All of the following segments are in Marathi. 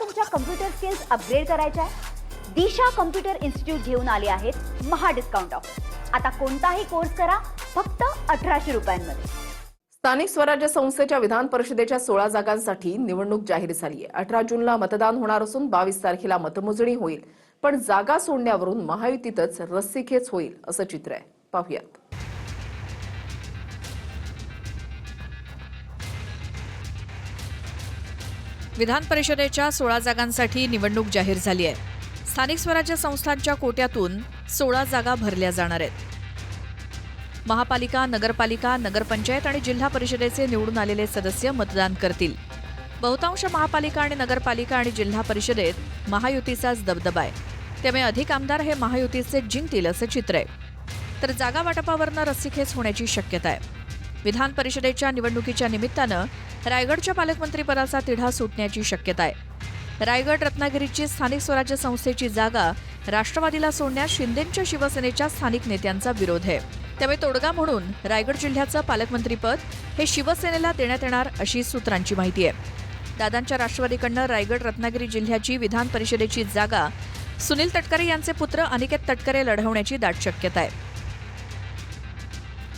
तुमच्या कम्प्युटर स्किल्स अपग्रेड करायच्या आहे? दिशा कम्प्युटर इन्स्टिट्यूट घेऊन आले आहेत महा डिस्काउंट ऑफर. आता कोणताही कोर्स करा फक्त 1800 रुपयांमध्ये. स्थानिक स्वराज्य संस्थेच्या विधान परिषदेच्या 16 जागांसाठी निवडणूक जाहीर झाली आहे. 18 जूनला मतदान होणार असून 22 तारखेला मतमोजणी होईल. पण जागा सोडण्यावरून महायुतीतच रस्सीखेच होईल असं चित्र आहे. पाहूयात. विधान परिषदेच्या 16 जागांसाठी निवडणूक जाहीर झाली आहे. स्थानिक स्वराज्य संस्थांच्या कोट्यातून 16 जागा भरल्या जाणार आहेत. महापालिका, नगरपालिका, नगरपंचायत आणि जिल्हा परिषदेचे निवडून आलेले सदस्य मतदान करतील. बहुतांश महापालिका आणि नगरपालिका आणि जिल्हा परिषदेत महायुतीचाच दबदबा आहे. त्यामुळे अधिक आमदार हे महायुतीचे जिंकतील असं चित्र आहे. तर जागा वाटपावरनं रस्सीखेच होण्याची शक्यता आहे. विधान परिषदेच्या निवडणुकीच्या निमित्तानं रायगडच्या पालकमंत्रीपदाचा तिढा सुटण्याची शक्यता आहे. रायगड रत्नागिरीची स्थानिक स्वराज्य संस्थेची जागा राष्ट्रवादीला सोडण्यास शिंदेंच्या शिवसेनेच्या स्थानिक नेत्यांचा विरोध आहे. त्यामुळे तोडगा म्हणून रायगड जिल्ह्याचं पालकमंत्रीपद हे शिवसेनेला देण्यात येणार अशी सूत्रांची माहिती आहे. दादांच्या राष्ट्रवादीकडनं रायगड रत्नागिरी जिल्ह्याची विधान परिषदेची जागा सुनील तटकरे यांचे पुत्र अनिकेत तटकरे लढवण्याची दाट शक्यता आहे.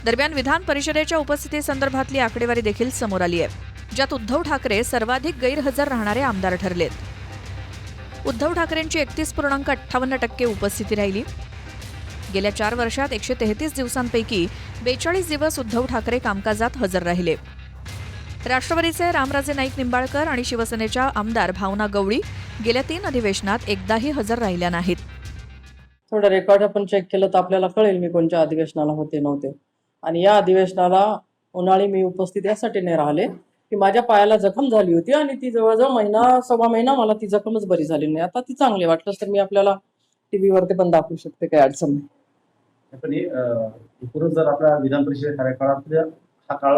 दरम्यान विधान परिषदेच्या उपस्थितीसंदर्भातली आकडेवारी देखील समोर आली आहे, ज्यात उद्धव ठाकरे सर्वाधिक गैरहजर राहणारे आमदार ठरलेत. उद्धव ठाकरेंची 31.58% उपस्थिती राहिली. गेल्या 4 वर्षात 133 दिवसांपैकी 42 दिवस उद्धव ठाकरे कामकाजात हजर राहिले. राष्ट्रवादीचे रामराजे नाईक निंबाळकर आणि शिवसेनेच्या आमदार भावना गवळी गेल्या 3 अधिवेशनात एकदाही हजर राहिल्या नाहीत. थोडं रेकॉर्ड आपण चेक केलं तर आपल्याला कळेल मी कोणत्या अधिवेशनाला होते नव्हते. आणि या अधिवेशनाला उन्हाळी मी उपस्थित यासाठी नाही राहिले की माझ्या पायाला जखम झाली होती आणि ती जवळजवळ सव्वा महिना मला ती जखमच बरी झाली नाही. आता ती चांगली वाटलं तर मी आपल्याला टीव्हीवरती पण दाखवू शकते, काही अडचण नाही. पण एकूणच जर आपल्या विधान परिषद कार्यकाळात हा काळ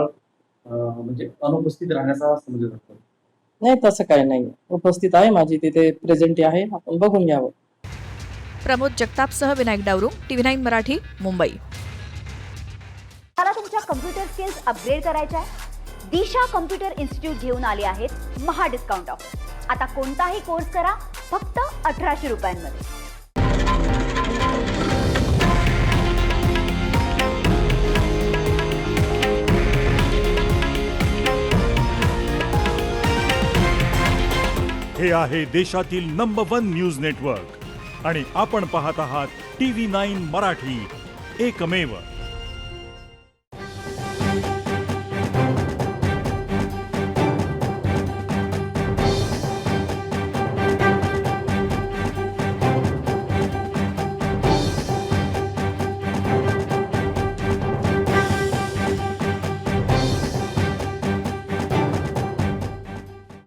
म्हणजे अनुपस्थित राहण्याचा समजला जातो. नाही, तसं काही नाही. उपस्थित आहे माझी, तिथे प्रेझेंट आहे, आपण बघून घ्यावं. प्रमोद जगतापसह विनायक डावरू, TV9 मराठी, मुंबई. मला तुमच्या कम्प्युटर स्किल्स अपग्रेड करायच्या आहे? दिशा कम्प्युटर इन्स्टिट्यूट घेऊन आले आहेत महा डिस्काउंट ऑफर. आता कोणताही कोर्स करा फक्त 1800 रुपयांमध्ये. हे आहे देशातील नंबर 1 न्यूज नेटवर्क आणि आपण पाहत आहात TV9 मराठी, एकमेव.